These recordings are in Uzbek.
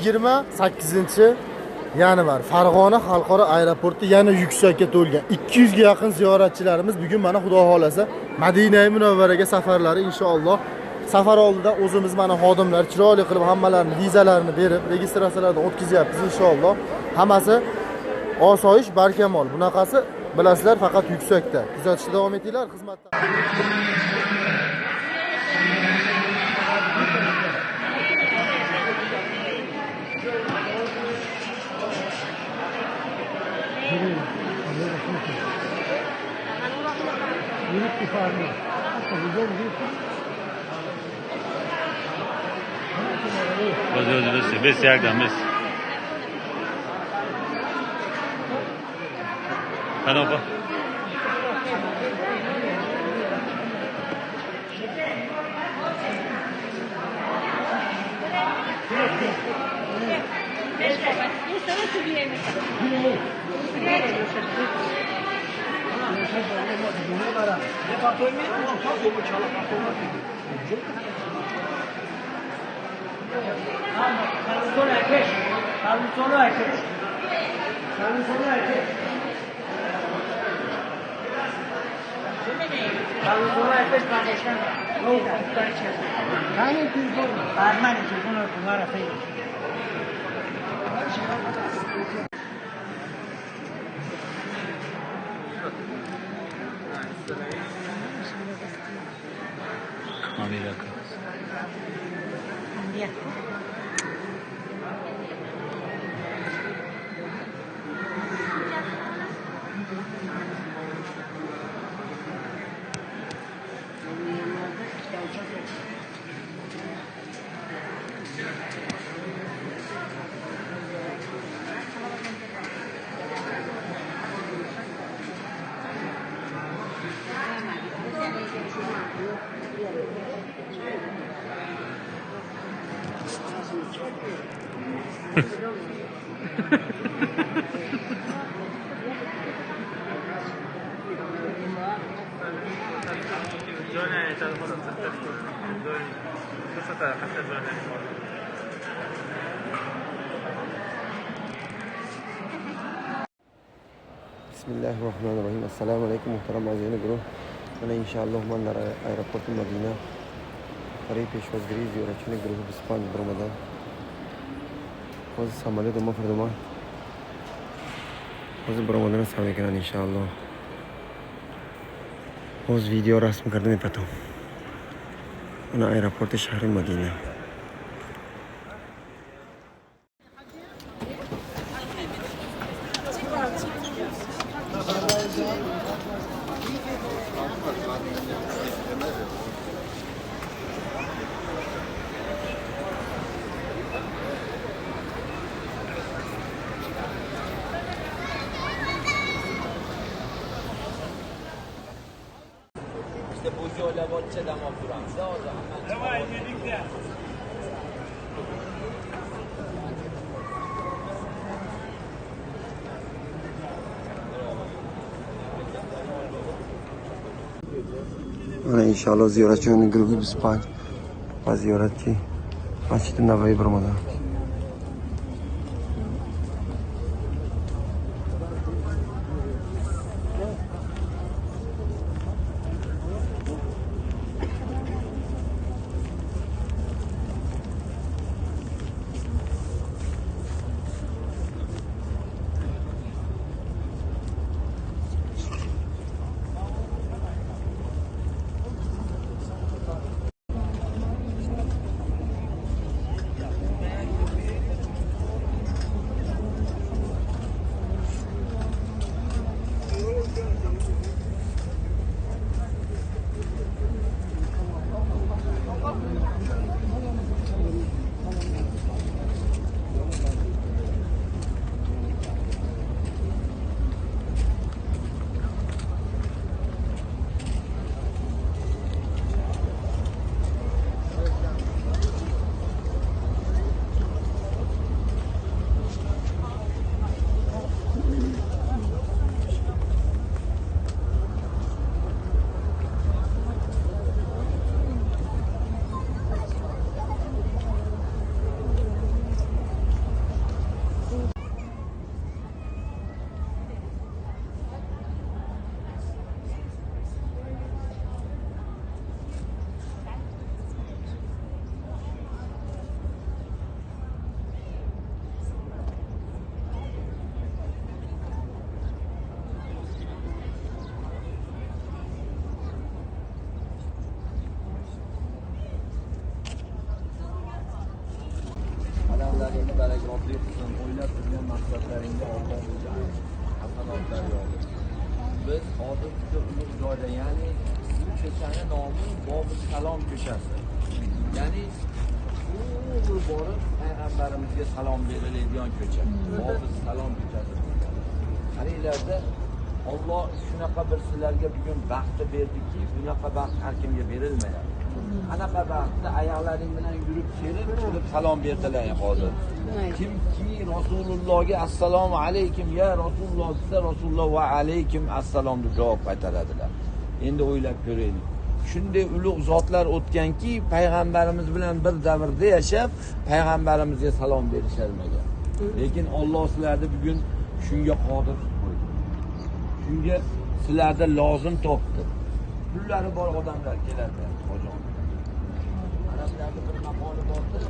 28-yanvar Farg'ona xalqaro aeroporti yana yuksakka to'lgan. 200 ga yaqin ziyoratchilarimiz bugun mana Xudo xolasa Madina-i Munavvaraga safarlari inshaalloh. Safar oldidan o'zimiz mana xodimlar chiroyli qilib hammalarini vizalarini berib, registratsiyalardan o'tkazyapmiz inshaalloh. Hammasi osoyish, barkamol. Bunaqasi bilasizlar faqat yuksakda. Kuzatishda davom etinglar xizmatda. بس یک دم بس خنابه Bismillahirrahmanirrahim. Assalomu alaykum muhtaram azizlar guruh. Mana inshaalloh manlar aeroporti Madina qariyb peshvozgiri ziyoratchilik guruhi Ispan Bromadan. Hozir samolyot o'rnatdim. Hozir Bromadan samolyotdan inshaalloh. Hozir video rasm qildim потом. Mana aeroporti shahri Madina. Mana inshaalloh ziyoratchilarning guruhi Ispan va ziyoratchi Masjid Navoiy Bromadan. barakotli qilsin. O'ylab turgan maqsadlaringga Alloh o'zi hasanotlar yozsin. Biz hozir juda ulug' joyda, ya'ni bu ko'chani nomi Bobul Salom ko'chasi. Ya'ni u borib payg'ambarimizga salom beriladigan ko'cha. Bobul Salom ko'chasi. Qaranglarda Alloh shunaqa bir sizlarga bugun baxtni berdiki, bunaqa baxt har kimga berilmaydi. Anaqa baxtni oyoqlaring bilan yurib kelib, salom berdilar hozir. Kimki Rasulullohga assalomu alaykum ya Rasululloh desa, Rasululloh va alaykum assalom deb javob qaytaradilar. Endi o'ylab ko'raylik. Shunday ulug' zotlar o'tganki, payg'ambarimiz bilan bir davrda yashab, payg'ambarimizga salom berisharmagan. Lekin Alloh sizlarni bugun shunga qodir qo'ydi. Shunga sizlarda lozim topdi. Pullari bor odamlar keladi, hojon. Arablarda bir maqoli bordir.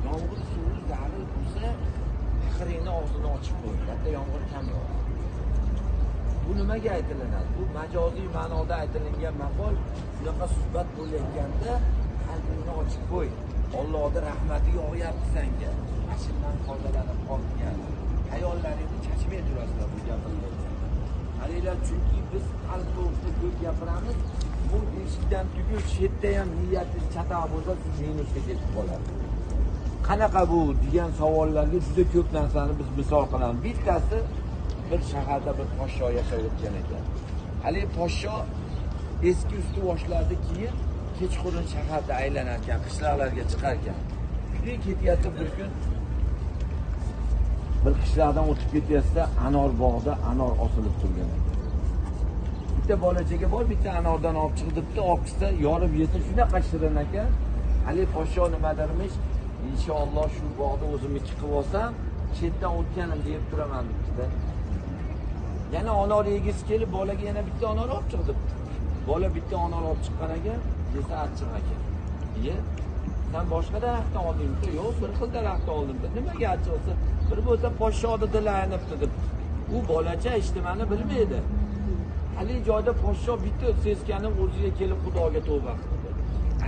Yomg'ir suvi zarur bo'lsa, qiringni og'zini ochib qo'y. Katta yomg'ir kam yog'adi. Bu nimaga aytilinadi? Bu majoziy ma'noda aytilingan maqol. Shunaqa suhbat bo'layotganda qalbingni ochib qo'y. Allohning rahmati yog'yapti senga. Ashimdan foydalanib qolgan. Hayollaringni chachmay turasizlar bu gaplarni. Qaranglar, chunki biz qalb to'g'risida ko'p gapiramiz. Bu eshikdan tugul chetda ham niyatingiz chatoq bo'lsa, siz minusga ketib qolasiz. Qanaqa bu degan savollarga juda ko'p narsani biz misol qilamiz. Bittasi bir shaharda bir podsho yashayotgan ekan. Hali podsho eski usti boshlarni kiyib, kechqurun shaharda aylanar ekan, qishloqlarga chiqar ekan. Shunday ketyapti bir kun bir qishloqdan o'tib ketyapsa, anor bog'da anor osilib turgan. Bitta bolachaga bor, bitta anordan olib chiqibdi, oqsa yorib yesa shunaqa shirin ekan. Hali podsho nima dermish? Inshaalloh shu bog'da o'zimniki qilib olsam, chetdan o'tganim deb turaman debdi. Yana anor yegisi kelib, bolaga yana bitta anor olib chiqdi. Bola bitta anor olib chiqqan ekan, desa achchiq ekan. Iye, sen boshqa daraxtdan oldingmi? Yo'q, bir xil daraxtdan oldim. Nimaga achchiq bo'lsa, bir bo'lsa podshoni dili aynibdi deb. U bolacha ijtimoni bilmaydi. Hali joyda podsho bitta seskanib o'ziga kelib Xudoga tavba qildi.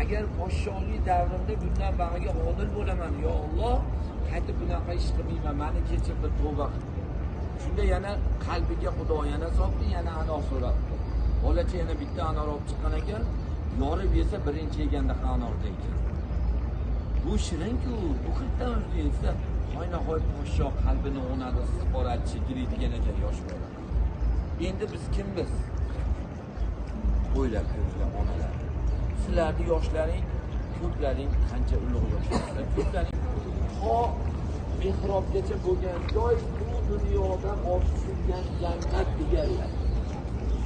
Agar podsholik davrimda bundan bag'iga odil bo'laman, yo Alloh, qaytib bunaqa ish qilmayman, meni kechir deb tavba qildi. Shunda yana qalbiga Xudo yana sopdi, yana anor so'rabdi. Bolacha yana bitta anor olib chiqqan ekan, yorib yesa birinchi yeganda anorda ekan. Bu shirin-ku, bu qirqdan o'zi yesa, hoynahoy podsho qalbini o'nadi, siporat chekiradigan ekan yosh bola. Endi biz kimmiz? O'ylab ko'rgan onalar. Sizlarning yoshlaring, ko'plaring qancha ulug' yoshlar. Ko'plaring ho mehrobgacha bo'lgan joy bu dunyoda ortishgan jannat deganlar.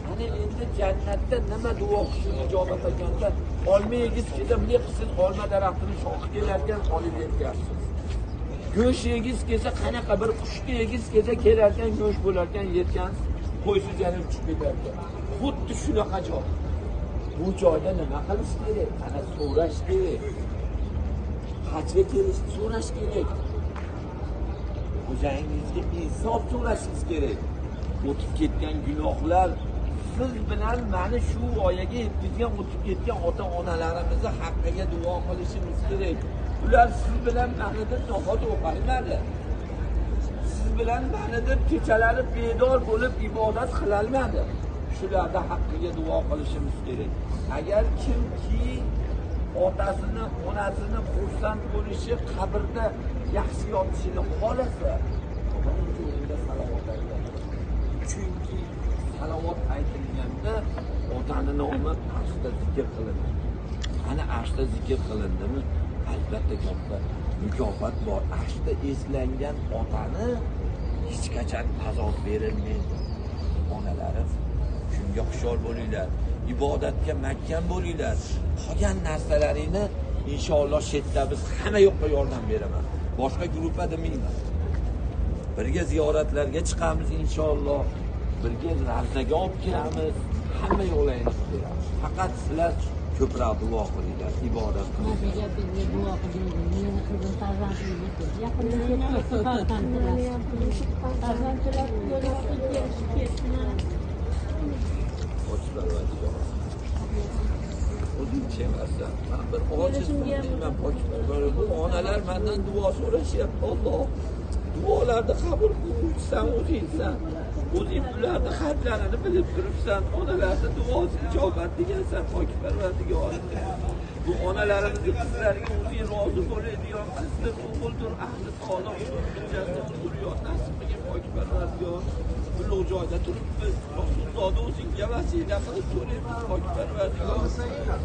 Mana endi jannatda nima duo qilishni ijobat qilganda, olma yegiz kelsa, bunday qilsin, olma daraxtining shoxi kelarkan olib yetkazsiz. Go'sht yegiz kelsa, qanaqa bir qushga yegiz kelsa kelarkan go'sht bo'larkan yetgan, qo'ysiz yana uchib ketarkan. Xuddi shunaqa joy. Bu joyda nima qilish kerak? Ana so'rash kerak. Hajga kelishni so'rash kerak. Xo'jayingizga insof so'rashingiz kerak. O'tib ketgan gunohlar siz bilan meni shu voyaga yetkazgan o'tib ketgan ota-onalarimizni haqqiga duo qilishimiz kerak. Ular siz bilan meni deb namoz o'qilmadi. Siz bilan meni deb kechalari bedor bo'lib ibodat qilolmadi. Shularda haqqiga duo qilishimiz kerak. Agar kimki otasini, onasini xursand bo'lishi, qabrda yaxshi yotishini xohlasa, chunki salovat aytilganda otani nomi arshda zikr qilindi. Ana arshda zikr qilindimi? Albatta katta mukofot bor. Arshda eslangan otani hech qachon azob berilmaydi. Onalarim, shunga xushol bo'linglar. Ibodatga mahkam bo'linglar. Qolgan narsalaringni inshaalloh chetda biz hamma yoqqa yordam beraman. Boshqa gruppa demayman. Birga ziyoratlarga chiqamiz inshaalloh. Birga ravzaga olib kelamiz. Hamma yo'laymiz. Faqat sizlar ko'proq duo qilinglar, ibodat qilinglar. Duo qilinglar. Meni qizim farzandimni yaqinda ketdi. o'zing chevarsan. Men bir ojizman pokparvar. Bu onalar mendan duo so'rashyapti. Alloh duolarni qabul qiluvchisan o'zingsan. O'zing bularni xatlarini bilib turibsan. Onalarni duosi ijobat degansan pokparvardigor. Bu onalarimizni qizlariga o'zing rozi bo'ladigan qizdir, o'g'ildir, ahli solih jannat zurriyot nasib qilgin pokparvardigor. Ulug' joyda turibmiz. Rasulullohni o'zingga vasila qilib so'raymiz pokparvardigor.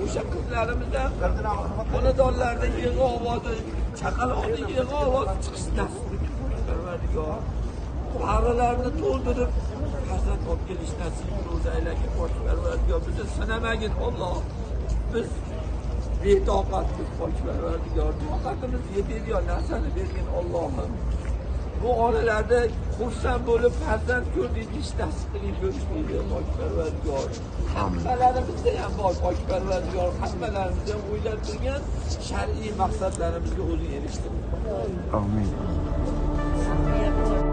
O'sha qizlarimizdan xonadonlarda yig'i ovozi, chaqaloqni yig'i ovozi chiqish nasib qilgin pokparvardigor. Bag'rilarni to'ldirib farzand olib kelish nasib ro'zaylarga pokparvardigor. Bizni sinamagin Alloh. Biz betoqatlik pokparvardigor. Toqatimiz yetadigan narsani bergin Allohim. Bu onalarda xursand bo'lib farzand ko'rdik, ish nasib qilib ko'rishmaydi pokparvardigor. Hammalarimizda ham bor pokparvardigor. Hammalarimizda ham o'ylab turgan shar'iy maqsadlarimizga o'zing erishtir. Amin. Amin.